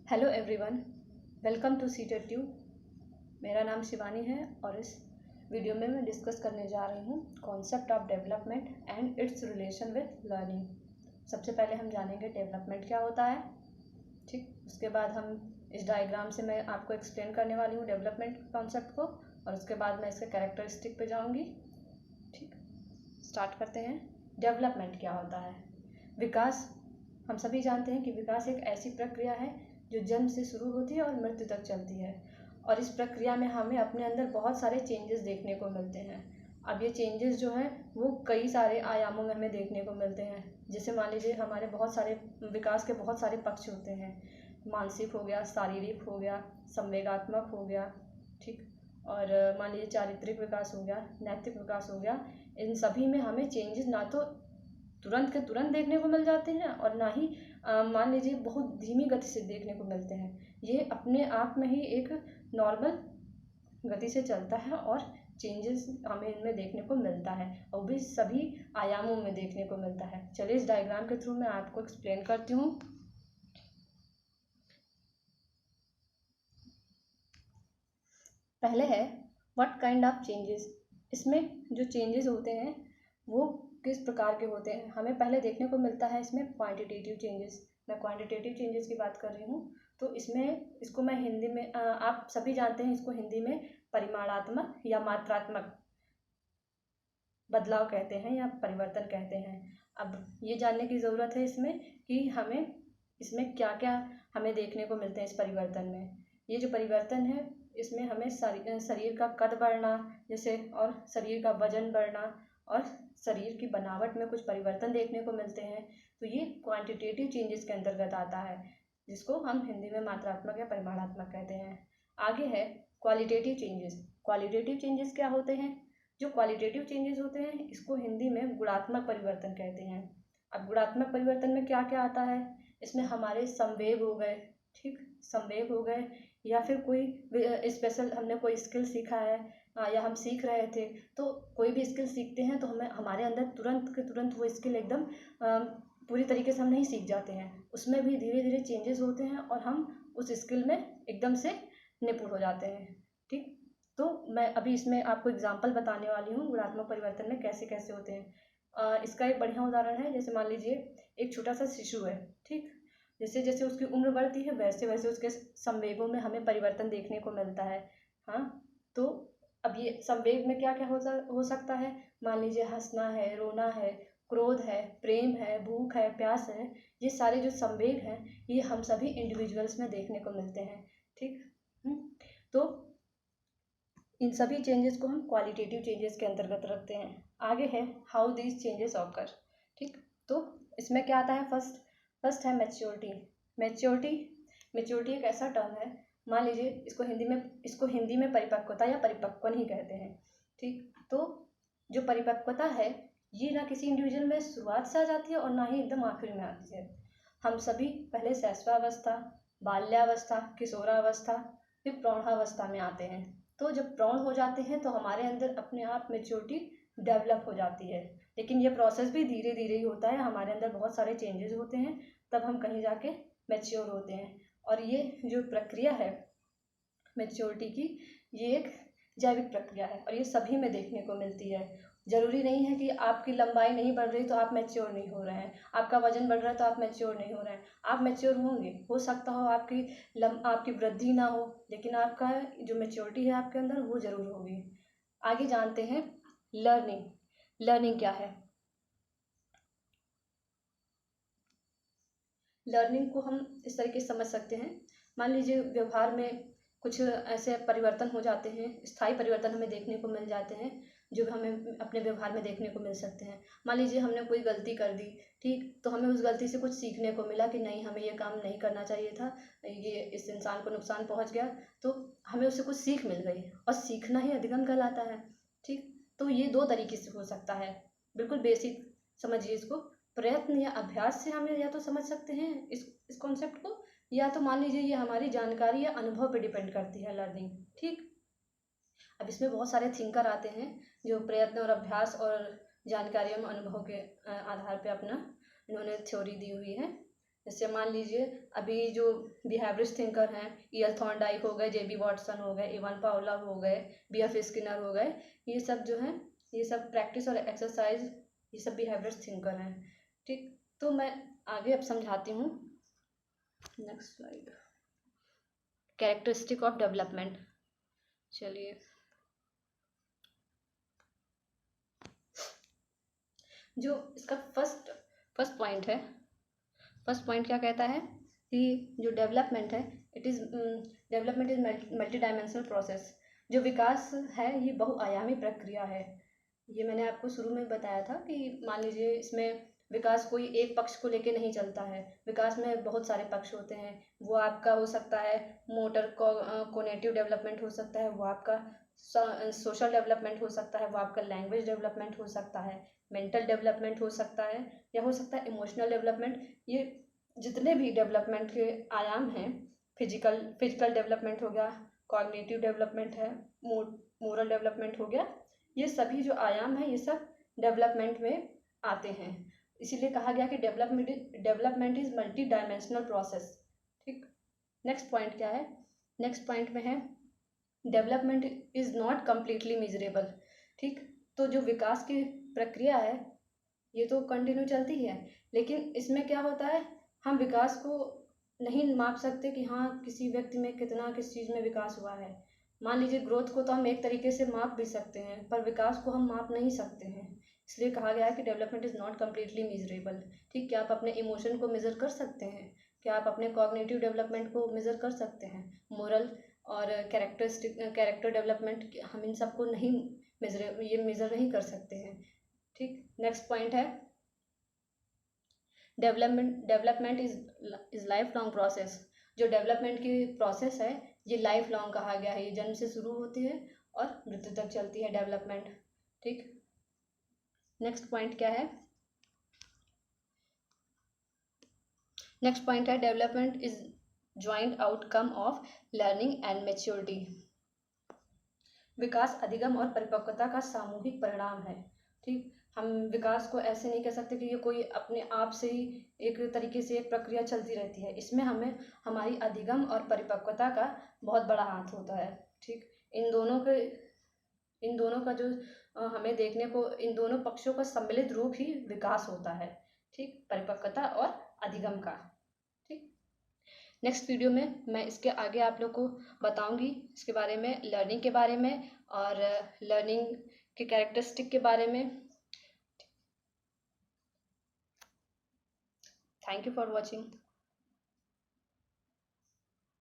Hello everyone, welcome to seated tube. मेरा नाम शिवानी है और इस वीडियो में मैं डिस्कस करने जा रही हूँ concept of development and it's relation with learning. सबसे पहले हम जानेंगे डेवलपमेंट क्या होता है, ठीक। उसके बाद हम इस डायग्राम से मैं आपको एक्सप्लेन करने वाली हूँ डेवलपमेंट कॉन्सेप्ट को, और उसके बाद मैं इसके कैरेक्टरिस्टिक पे जाऊँगी, ठीक। स्टार्ट करते हैं। डेवलपमेंट क्या होता है? विकास। हम सभी जानते हैं कि विकास एक ऐसी प्रक्रिया है जो जन्म से शुरू होती है और मृत्यु तक चलती है, और इस प्रक्रिया में हमें अपने अंदर बहुत सारे चेंजेस देखने को मिलते हैं। अब ये चेंजेस जो है वो कई सारे आयामों में हमें देखने को मिलते हैं। जैसे मान लीजिए हमारे बहुत सारे विकास के बहुत सारे पक्ष होते हैं। मानसिक हो गया, शारीरिक हो गया, संवेगात्मक हो गया, ठीक। और मान लीजिए चारित्रिक विकास हो गया, नैतिक विकास हो गया। इन सभी में हमें चेंजेस ना तो तुरंत के तुरंत देखने को मिल जाते हैं और ना ही मान लीजिए बहुत धीमी गति से देखने को मिलते हैं। ये अपने आप में ही एक नॉर्मल गति से चलता है और चेंजेस हमें इनमें देखने को मिलता है, और भी सभी आयामों में देखने को मिलता है। चलिए इस डायग्राम के थ्रू मैं आपको एक्सप्लेन करती हूँ। पहले है व्हाट काइंड ऑफ चेंजेस। इसमें जो चेंजेस होते हैं वो किस प्रकार के होते हैं हमें पहले देखने को मिलता है। इसमें क्वांटिटेटिव चेंजेस, मैं क्वांटिटेटिव चेंजेस की बात कर रही हूँ। तो इसमें इसको मैं हिंदी में आप सभी जानते हैं, इसको हिंदी में परिमाणात्मक या मात्रात्मक बदलाव कहते हैं या परिवर्तन कहते हैं। अब ये जानने की ज़रूरत है इसमें कि हमें इसमें क्या क्या हमें देखने को मिलते हैं इस परिवर्तन में। ये जो परिवर्तन है इसमें हमें शरीर का कद बढ़ना, जैसे, और शरीर का वजन बढ़ना और शरीर की बनावट में कुछ परिवर्तन देखने को मिलते हैं। तो ये क्वांटिटेटिव चेंजेस के अंतर्गत आता है, जिसको हम हिंदी में मात्रात्मक या परिमाणात्मक कहते हैं। आगे है क्वालिटेटिव चेंजेस। क्वालिटेटिव चेंजेस क्या होते हैं? जो क्वालिटेटिव चेंजेस होते हैं इसको हिंदी में गुणात्मक परिवर्तन कहते हैं। अब गुणात्मक परिवर्तन में क्या क्या आता है? इसमें हमारे संवेग हो गए, ठीक, संवेग हो गए, या फिर कोई स्पेशल हमने कोई स्किल सीखा है, या हम सीख रहे थे। तो कोई भी स्किल सीखते हैं तो हमें हमारे अंदर तुरंत के तुरंत वो स्किल एकदम पूरी तरीके से हम नहीं सीख जाते हैं। उसमें भी धीरे धीरे चेंजेस होते हैं और हम उस स्किल में एकदम से निपुण हो जाते हैं, ठीक। तो मैं अभी इसमें आपको एग्जाम्पल बताने वाली हूँ गुणात्मक परिवर्तन में कैसे कैसे होते हैं। इसका एक बढ़िया उदाहरण है, जैसे मान लीजिए एक छोटा सा शिशु है, ठीक। जैसे जैसे उसकी उम्र बढ़ती है वैसे वैसे उसके संवेगों में हमें परिवर्तन देखने को मिलता है। हाँ, तो अब ये संवेग में क्या क्या हो सकता है? मान लीजिए हंसना है, रोना है, क्रोध है, प्रेम है, भूख है, प्यास है। ये सारे जो संवेग हैं ये हम सभी इंडिविजुअल्स में देखने को मिलते हैं, ठीक। तो इन सभी चेंजेस को हम क्वालिटेटिव चेंजेस के अंतर्गत रखते हैं। आगे है हाउ दीज चेंजेस ऑकर, ठीक। तो इसमें क्या आता है? फर्स्ट है मैच्योरिटी। मैच्योरिटी मैच्योरिटी एक ऐसा टर्म है, मान लीजिए इसको हिंदी में परिपक्वता या परिपक्वन ही कहते हैं, ठीक। तो जो परिपक्वता है ये ना किसी इंडिविजुअल में शुरुआत से आ जाती है और ना ही एकदम आखिर में आती है। हम सभी पहले शैशवावस्था, बाल्यावस्था, किशोरावस्था, फिर प्रौढ़ावस्था में आते हैं। तो जब प्रौढ़ हो जाते हैं तो हमारे अंदर अपने आप मैच्योरिटी डेवलप हो जाती है, लेकिन ये प्रोसेस भी धीरे धीरे ही होता है। हमारे अंदर बहुत सारे चेंजेस होते हैं तब हम कहीं जाके मैच्योर होते हैं। और ये जो प्रक्रिया है मैच्योरिटी की, ये एक जैविक प्रक्रिया है और ये सभी में देखने को मिलती है। ज़रूरी नहीं है कि आपकी लंबाई नहीं बढ़ रही तो आप मैच्योर नहीं हो रहे हैं, आपका वजन बढ़ रहा है तो आप मैच्योर नहीं हो रहे हैं। आप मैच्योर होंगे, हो सकता हो आपकी वृद्धि ना हो, लेकिन आपका जो मैच्योरिटी है आपके अंदर वो ज़रूर होगी। आगे जानते हैं लर्निंग। लर्निंग क्या है? लर्निंग को हम इस तरीके से समझ सकते हैं। मान लीजिए व्यवहार में कुछ ऐसे परिवर्तन हो जाते हैं, स्थायी परिवर्तन हमें देखने को मिल जाते हैं जो हमें अपने व्यवहार में देखने को मिल सकते हैं। मान लीजिए हमने कोई गलती कर दी, ठीक, तो हमें उस गलती से कुछ सीखने को मिला कि नहीं, हमें ये काम नहीं करना चाहिए था, ये इस इंसान को नुकसान पहुंच गया, तो हमें उससे कुछ सीख मिल गई। और सीखना ही अधिगम कहलाता है, ठीक। तो ये दो तरीके से हो सकता है, बिल्कुल बेसिक समझिए इसको। प्रयत्न या अभ्यास से हमें या तो समझ सकते हैं इस कॉन्सेप्ट को, या तो मान लीजिए ये हमारी जानकारी या अनुभव पे डिपेंड करती है लर्निंग, ठीक। अब इसमें बहुत सारे थिंकर आते हैं जो प्रयत्न और अभ्यास और जानकारी एवं अनुभव के आधार पे अपना इन्होंने थ्योरी दी हुई है। जैसे मान लीजिए अभी जो बिहेवियरिस्ट थिंकर हैं, ईएल थॉर्नडाइक हो गए, जेबी वॉटसन हो गए, इवान पावलोव हो गए, बीएफ स्किनर हो गए, ये सब जो हैं, ये सब प्रैक्टिस और एक्सरसाइज, ये सब बिहेवियरिस्ट थिंकर हैं। ठीक, तो मैं आगे अब समझाती हूँ। Next slide, characteristic of development. चलिए, जो इसका फर्स्ट पॉइंट है, फर्स्ट पॉइंट क्या कहता है कि जो डेवलपमेंट है, development is multi dimensional process. जो विकास है ये बहुआयामी प्रक्रिया है। ये मैंने आपको शुरू में बताया था कि मान लीजिए इसमें विकास कोई एक पक्ष को लेके नहीं चलता है, विकास में बहुत सारे पक्ष होते हैं। वो आपका हो सकता है मोटर कोग्निटिव डेवलपमेंट हो सकता है, वो आपका सोशल डेवलपमेंट हो सकता है, वो आपका लैंग्वेज डेवलपमेंट हो सकता है, मेंटल डेवलपमेंट हो सकता है, या हो सकता है इमोशनल डेवलपमेंट। ये जितने भी डेवलपमेंट के आयाम हैं, फिजिकल डेवलपमेंट हो गया, कॉग्निटिव डेवलपमेंट है, मोरल डेवलपमेंट हो गया, ये सभी जो आयाम हैं ये सब डेवलपमेंट में आते हैं। इसीलिए कहा गया कि development is multi dimensional process. ठीक, नेक्स्ट पॉइंट क्या है? नेक्स्ट पॉइंट में है development is not completely measurable. ठीक, तो जो विकास की प्रक्रिया है ये तो कंटिन्यू चलती है, लेकिन इसमें क्या होता है, हम विकास को नहीं माप सकते कि हाँ किसी व्यक्ति में कितना किस चीज़ में विकास हुआ है। मान लीजिए ग्रोथ को तो हम एक तरीके से माप भी सकते हैं, पर विकास को हम माप नहीं सकते हैं। इसलिए कहा गया है कि development is not completely measurable. ठीक, क्या आप अपने इमोशन को मेज़र कर सकते हैं? क्या आप अपने कॉग्निटिव डेवलपमेंट को मेज़र कर सकते हैं? मोरल और कैरेक्टर डेवलपमेंट, हम इन सबको नहीं मेज़र नहीं कर सकते हैं। ठीक, नेक्स्ट पॉइंट है development is life long process. जो डेवलपमेंट की प्रोसेस है ये लाइफ लॉन्ग कहा गया है, ये जन्म से शुरू होती है और मृत्यु तक चलती है डेवलपमेंट। ठीक, नेक्स्ट पॉइंट क्या है? नेक्स्ट पॉइंट है development is joint outcome of learning and maturity. विकास अधिगम और परिपक्वता का सामूहिक परिणाम है। ठीक, हम विकास को ऐसे नहीं कह सकते कि ये कोई अपने आप से ही एक तरीके से एक प्रक्रिया चलती रहती है। इसमें हमें हमारी अधिगम और परिपक्वता का बहुत बड़ा हाथ होता है। ठीक, इन दोनों का जो हमें देखने को, इन दोनों पक्षों का सम्मिलित रूप ही विकास होता है। ठीक, परिपक्वता और अधिगम का। ठीक, नेक्स्ट वीडियो में मैं इसके आगे आप लोग को बताऊंगी इसके बारे में, लर्निंग के बारे में और लर्निंग के कैरेक्टरिस्टिक के बारे में। Thank you for watching.